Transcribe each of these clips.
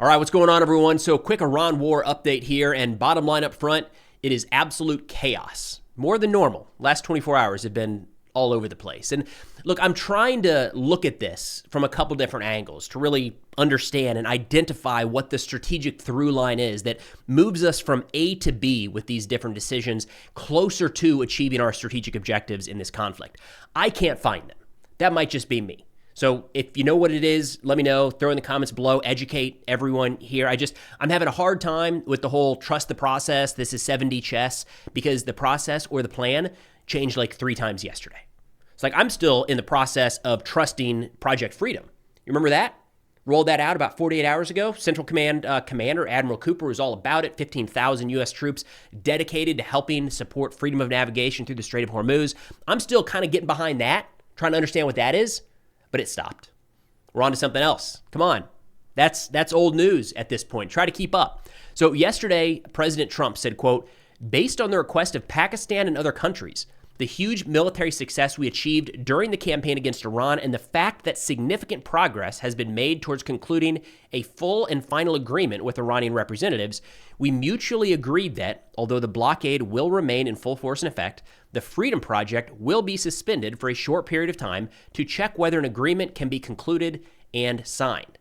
All right, what's going on, everyone? So quick Iran war update here, and bottom line up front, it is absolute chaos. More than normal. Last 24 hours have been all over the place. And look, I'm trying to look at this from a couple different angles to really understand and identify what the strategic through line is that moves us from A to B with these different decisions closer to achieving our strategic objectives in this conflict. I can't find them. That might just be me. So if you know what it is, let me know. Throw in the comments below. Educate everyone here. I'm having a hard time with the whole trust the process. This is 7D chess because the process or the plan changed like 3 times yesterday. It's like I'm still in the process of trusting Project Freedom. You remember that? Rolled that out about 48 hours ago. Central Command Commander Admiral Cooper was all about it. 15,000 U.S. troops dedicated to helping support freedom of navigation through the Strait of Hormuz. I'm still kind of getting behind that, trying to understand what that is. But it stopped. We're on to something else. Come on. That's old news at this point. Try to keep up. So yesterday, President Trump said, quote, based on the request of Pakistan and other countries, the huge military success we achieved during the campaign against Iran and the fact that significant progress has been made towards concluding a full and final agreement with Iranian representatives, we mutually agreed that, although the blockade will remain in full force and effect, the Freedom Project will be suspended for a short period of time to check whether an agreement can be concluded and signed.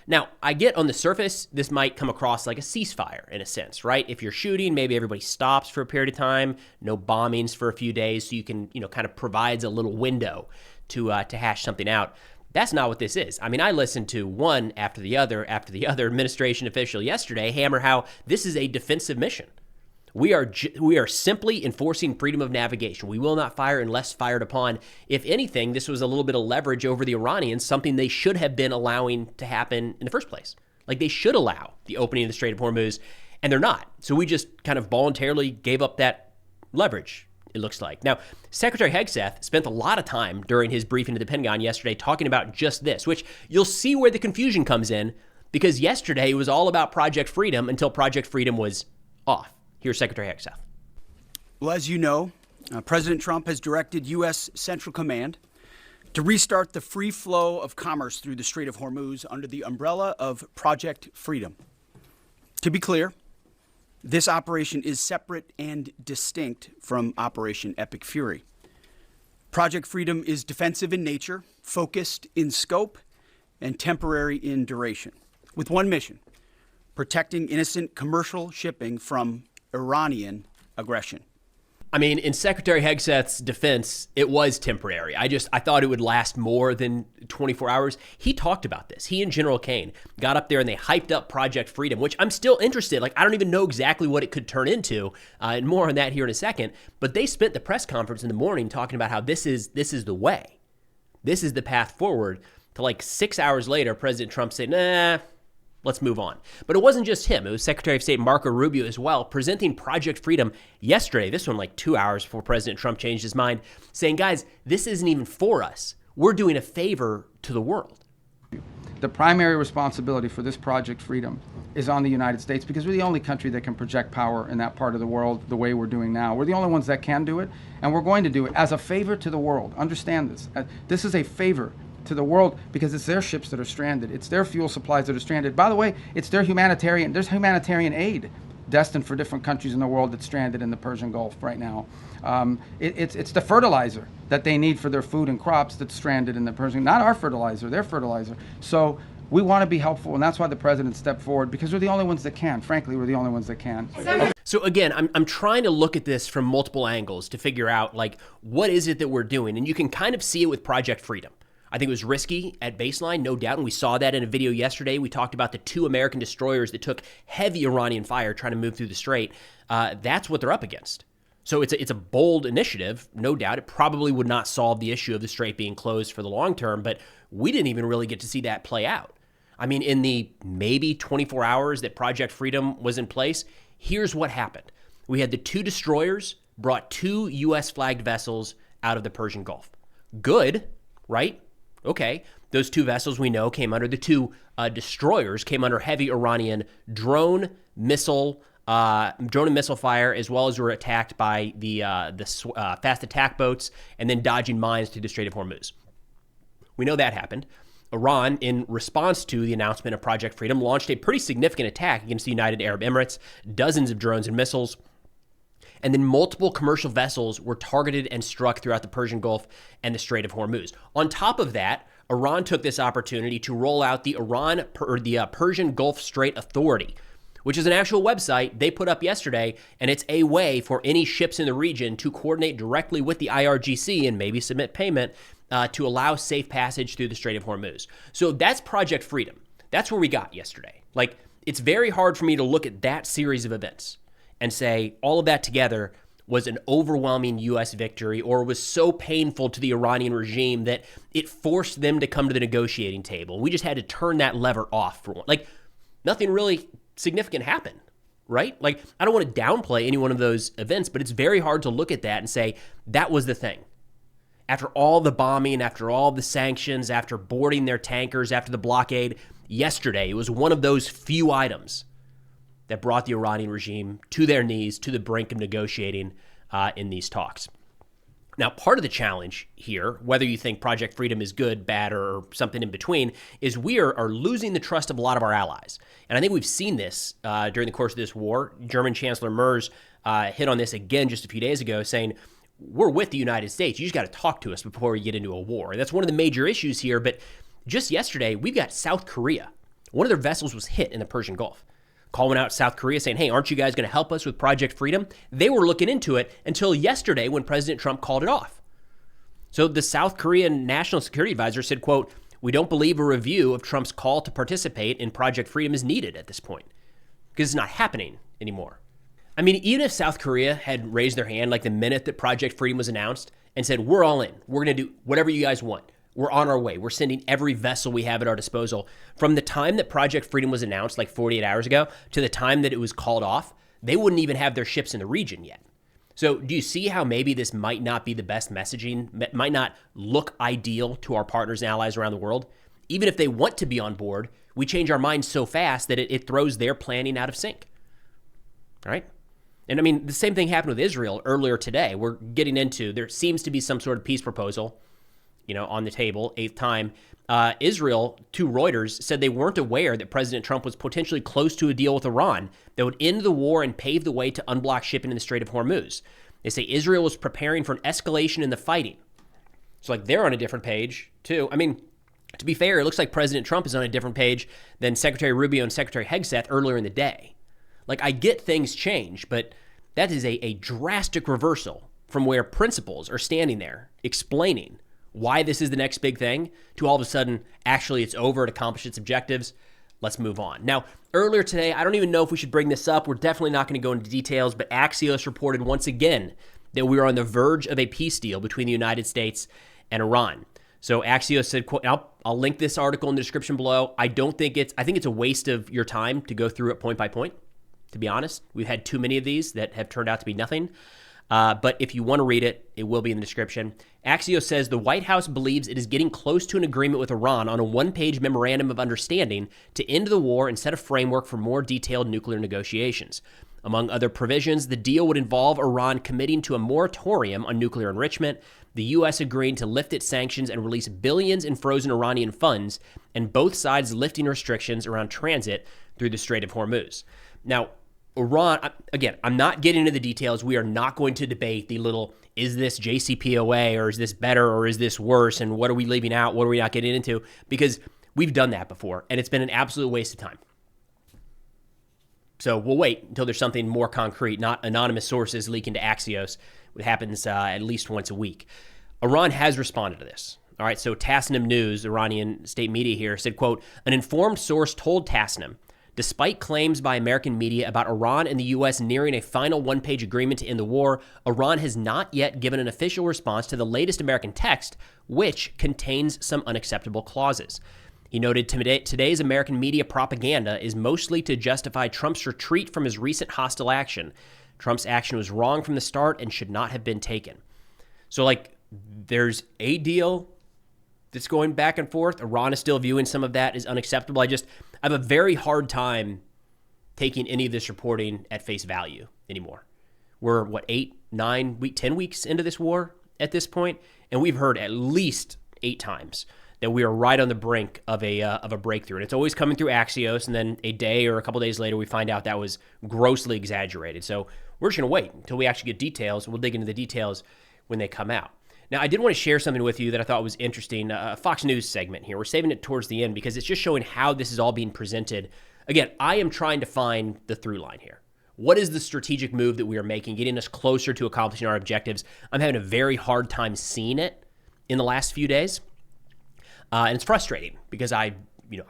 Now, I get on the surface, this might come across like a ceasefire in a sense, right? If you're shooting, maybe everybody stops for a period of time, no bombings for a few days, so you can, kind of provides a little window to hash something out. That's not what this is. I mean, I listened to one after the other administration official yesterday hammer how this is a defensive mission. We are simply enforcing freedom of navigation. We will not fire unless fired upon. If anything, this was a little bit of leverage over the Iranians, something they should have been allowing to happen in the first place. Like they should allow the opening of the Strait of Hormuz, and they're not. So we just kind of voluntarily gave up that leverage, it looks like. Now, Secretary Hegseth spent a lot of time during his briefing at the Pentagon yesterday talking about just this, which you'll see where the confusion comes in, because yesterday it was all about Project Freedom until Project Freedom was off. Here's Secretary Hegseth. Well, as you know, President Trump has directed U.S. Central Command to restart the free flow of commerce through the Strait of Hormuz under the umbrella of Project Freedom. To be clear, this operation is separate and distinct from Operation Epic Fury. Project Freedom is defensive in nature, focused in scope, and temporary in duration, with one mission: protecting innocent commercial shipping from Iranian aggression. I mean, in Secretary Hegseth's defense, it was temporary. I thought it would last more than 24 hours. He talked about this. He and General Kane got up there and they hyped up Project Freedom, which I'm still interested. Like, I don't even know exactly what it could turn into, and more on that here in a second. But they spent the press conference in the morning talking about how this is the way. This is the path forward. To like 6 hours later, President Trump said, nah, let's move on. But it wasn't just him. It was Secretary of State Marco Rubio as well, presenting Project Freedom yesterday, this one like 2 hours before President Trump changed his mind, saying, guys, this isn't even for us. We're doing a favor to the world. The primary responsibility for this Project Freedom is on the United States because we're the only country that can project power in that part of the world the way we're doing now. We're the only ones that can do it, and we're going to do it as a favor to the world. Understand this. This is a favor to the world because it's their ships that are stranded. It's their fuel supplies that are stranded. By the way, it's there's humanitarian aid destined for different countries in the world that's stranded in the Persian Gulf right now. It's the fertilizer that they need for their food and crops that's stranded in the Persian, not our fertilizer, their fertilizer. So we want to be helpful, and that's why the president stepped forward, because we're the only ones that can. Frankly, we're the only ones that can. So again, I'm trying to look at this from multiple angles to figure out, like, what is it that we're doing? And you can kind of see it with Project Freedom. I think it was risky at baseline, no doubt, and we saw that in a video yesterday. We talked about the 2 American destroyers that took heavy Iranian fire trying to move through the strait. That's what they're up against. So it's a bold initiative, no doubt. It probably would not solve the issue of the strait being closed for the long term, but we didn't even really get to see that play out. I mean, in the maybe 24 hours that Project Freedom was in place, here's what happened. We had the 2 destroyers brought 2 U.S.-flagged vessels out of the Persian Gulf. Good, right? Okay, those 2 vessels we know came under, the 2 destroyers came under heavy Iranian drone and missile fire, as well as were attacked by the fast attack boats and then dodging mines through the Strait of Hormuz. We know that happened. Iran, in response to the announcement of Project Freedom, launched a pretty significant attack against the United Arab Emirates, dozens of drones and missiles, and then multiple commercial vessels were targeted and struck throughout the Persian Gulf and the Strait of Hormuz. On top of that, Iran took this opportunity to roll out the Persian Gulf Strait Authority, which is an actual website they put up yesterday, and it's a way for any ships in the region to coordinate directly with the IRGC and maybe submit payment to allow safe passage through the Strait of Hormuz. So that's Project Freedom. That's where we got yesterday. Like, it's very hard for me to look at that series of events and say all of that together was an overwhelming U.S. victory or was so painful to the Iranian regime that it forced them to come to the negotiating table. We just had to turn that lever off for one. Like, nothing really significant happened, right? Like, I don't want to downplay any one of those events, but it's very hard to look at that and say that was the thing. After all the bombing, after all the sanctions, after boarding their tankers, after the blockade, yesterday, it was one of those few items that brought the Iranian regime to their knees, to the brink of negotiating in these talks. Now, part of the challenge here, whether you think Project Freedom is good, bad, or something in between, is we are losing the trust of a lot of our allies. And I think we've seen this during the course of this war. German Chancellor Merz hit on this again just a few days ago, saying, we're with the United States. You just got to talk to us before we get into a war. And that's one of the major issues here. But just yesterday, we've got South Korea. One of their vessels was hit in the Persian Gulf. Calling out South Korea saying, hey, aren't you guys going to help us with Project Freedom? They were looking into it until yesterday when President Trump called it off. So the South Korean National Security Advisor said, quote, we don't believe a review of Trump's call to participate in Project Freedom is needed at this point because it's not happening anymore. I mean, even if South Korea had raised their hand like the minute that Project Freedom was announced and said, we're all in, we're going to do whatever you guys want. We're on our way. We're sending every vessel we have at our disposal. From the time that Project Freedom was announced, like 48 hours ago, to the time that it was called off, they wouldn't even have their ships in the region yet. So do you see how maybe this might not be the best messaging, might not look ideal to our partners and allies around the world? Even if they want to be on board, we change our minds so fast that it throws their planning out of sync. All right? And I mean, the same thing happened with Israel earlier today. We're getting into, there seems to be some sort of peace proposal, on the table, eighth time. Israel, to Reuters, said they weren't aware that President Trump was potentially close to a deal with Iran that would end the war and pave the way to unblock shipping in the Strait of Hormuz. They say Israel was preparing for an escalation in the fighting. So, like, they're on a different page, too. I mean, to be fair, it looks like President Trump is on a different page than Secretary Rubio and Secretary Hegseth earlier in the day. Like, I get things change, but that is a drastic reversal from where principals are standing there explaining why this is the next big thing, to all of a sudden, actually, it's over, it accomplished its objectives. Let's move on. Now, earlier today, I don't even know if we should bring this up. We're definitely not going to go into details, but Axios reported once again that we are on the verge of a peace deal between the United States and Iran. So Axios said, quote, I'll link this article in the description below. I think it's a waste of your time to go through it point by point, to be honest. We've had too many of these that have turned out to be nothing. But if you want to read it, it will be in the description. Axios says the White House believes it is getting close to an agreement with Iran on a one-page memorandum of understanding to end the war and set a framework for more detailed nuclear negotiations. Among other provisions, the deal would involve Iran committing to a moratorium on nuclear enrichment, the U.S. agreeing to lift its sanctions and release billions in frozen Iranian funds, and both sides lifting restrictions around transit through the Strait of Hormuz. Now, Iran, again, I'm not getting into the details. We are not going to debate the little, is this JCPOA or is this better or is this worse and what are we leaving out, what are we not getting into, because we've done that before and it's been an absolute waste of time. So we'll wait until there's something more concrete, not anonymous sources leaking to Axios. It happens at least once a week. Iran has responded to this. All right, so Tasnim News, Iranian state media here, said, quote, an informed source told Tasnim, despite claims by American media about Iran and the U.S. nearing a final one-page agreement to end the war, Iran has not yet given an official response to the latest American text, which contains some unacceptable clauses. He noted today's American media propaganda is mostly to justify Trump's retreat from his recent hostile action. Trump's action was wrong from the start and should not have been taken. So, like, there's a deal that's going back and forth. Iran is still viewing some of that as unacceptable. I have a very hard time taking any of this reporting at face value anymore. We're, 8, 9, 10 weeks into this war at this point, and we've heard at least 8 times that we are right on the brink of a breakthrough. And it's always coming through Axios, and then a day or a couple days later, we find out that was grossly exaggerated. So we're just going to wait until we actually get details. We'll dig into the details when they come out. Now, I did want to share something with you that I thought was interesting, a Fox News segment here. We're saving it towards the end because it's just showing how this is all being presented. Again, I am trying to find the through line here. What is the strategic move that we are making, getting us closer to accomplishing our objectives? I'm having a very hard time seeing it in the last few days. And it's frustrating because I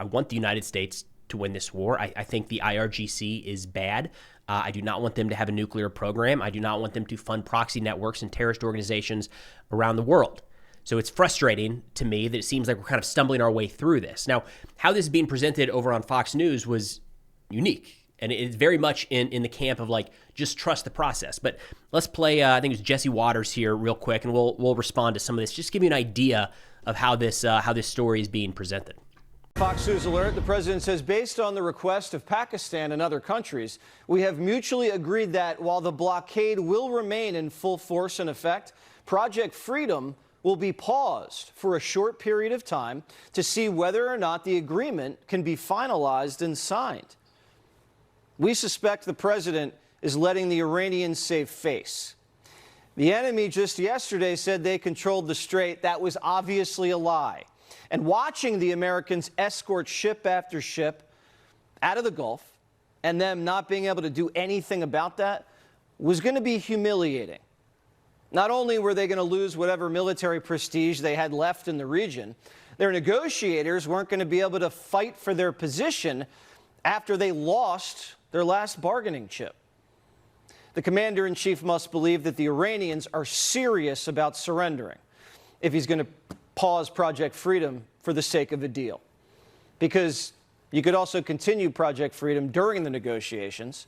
want the United States to win this war. I think the IRGC is bad. I do not want them to have a nuclear program. I do not want them to fund proxy networks and terrorist organizations around the world. So it's frustrating to me that it seems like we're kind of stumbling our way through this. Now, how this is being presented over on Fox News was unique. And it's very much in the camp of like, just trust the process. But let's play, I think it was Jesse Waters here real quick, and we'll respond to some of this. Just give you an idea of how this story is being presented. Fox News alert. The president says, based on the request of Pakistan and other countries, we have mutually agreed that while the blockade will remain in full force and effect, Project Freedom will be paused for a short period of time to see whether or not the agreement can be finalized and signed. We suspect the president is letting the Iranians save face. The enemy just yesterday said they controlled the strait. That was obviously a lie. And watching the Americans escort ship after ship out of the Gulf and them not being able to do anything about that was going to be humiliating. Not only were they going to lose whatever military prestige they had left in the region, their negotiators weren't going to be able to fight for their position after they lost their last bargaining chip. The commander-in-chief must believe that the Iranians are serious about surrendering if he's going to pause Project Freedom for the sake of a deal. Because you could also continue Project Freedom during the negotiations.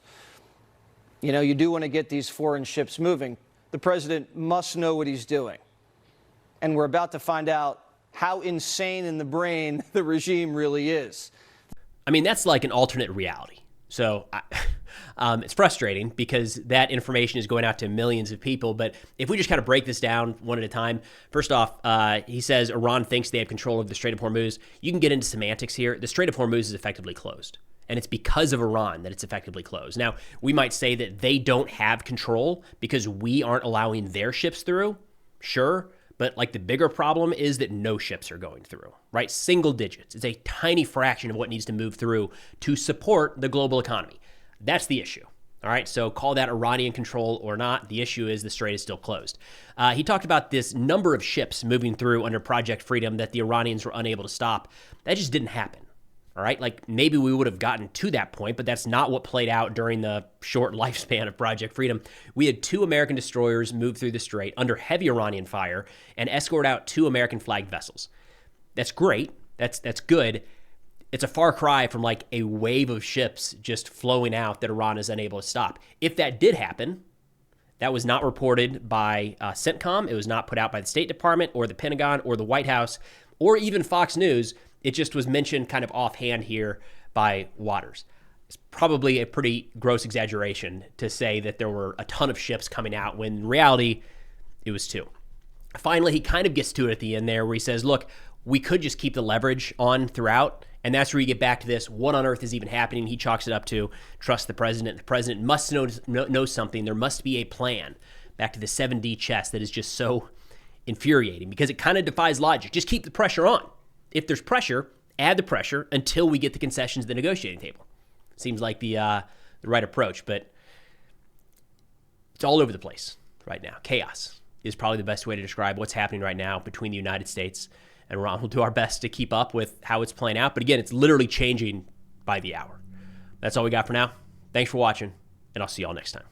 You know, you do want to get these foreign ships moving. The president must know what he's doing. And we're about to find out how insane in the brain the regime really is. I mean, that's like an alternate reality. So it's frustrating because that information is going out to millions of people. But if we just kind of break this down one at a time, first off, he says Iran thinks they have control of the Strait of Hormuz. You can get into semantics here. The Strait of Hormuz is effectively closed. And it's because of Iran that it's effectively closed. Now, we might say that they don't have control because we aren't allowing their ships through. Sure. But like the bigger problem is that no ships are going through, right? Single digits. It's a tiny fraction of what needs to move through to support the global economy. That's the issue. All right. So call that Iranian control or not. The issue is the strait is still closed. He talked about this number of ships moving through under Project Freedom that the Iranians were unable to stop. That just didn't happen. All right. Like maybe we would have gotten to that point, but that's not what played out during the short lifespan of Project Freedom. We had 2 American destroyers move through the strait under heavy Iranian fire and escort out 2 American flagged vessels. That's great. That's good. It's a far cry from like a wave of ships just flowing out that Iran is unable to stop. If that did happen, that was not reported by CENTCOM. It was not put out by the State Department or the Pentagon or the White House or even Fox News. It just was mentioned kind of offhand here by Waters. It's probably a pretty gross exaggeration to say that there were a ton of ships coming out when in reality it was 2. Finally, he kind of gets to it at the end there where he says, look, we could just keep the leverage on throughout. And that's where you get back to this. What on earth is even happening? He chalks it up to trust the president. The president must know something. There must be a plan. Back to the 7D chess that is just so infuriating because it kind of defies logic. Just keep the pressure on. If there's pressure, add the pressure until we get the concessions at the negotiating table. Seems like the right approach, but it's all over the place right now. Chaos is probably the best way to describe what's happening right now between the United States and Iran. We'll do our best to keep up with how it's playing out. But again, it's literally changing by the hour. That's all we got for now. Thanks for watching, and I'll see y'all next time.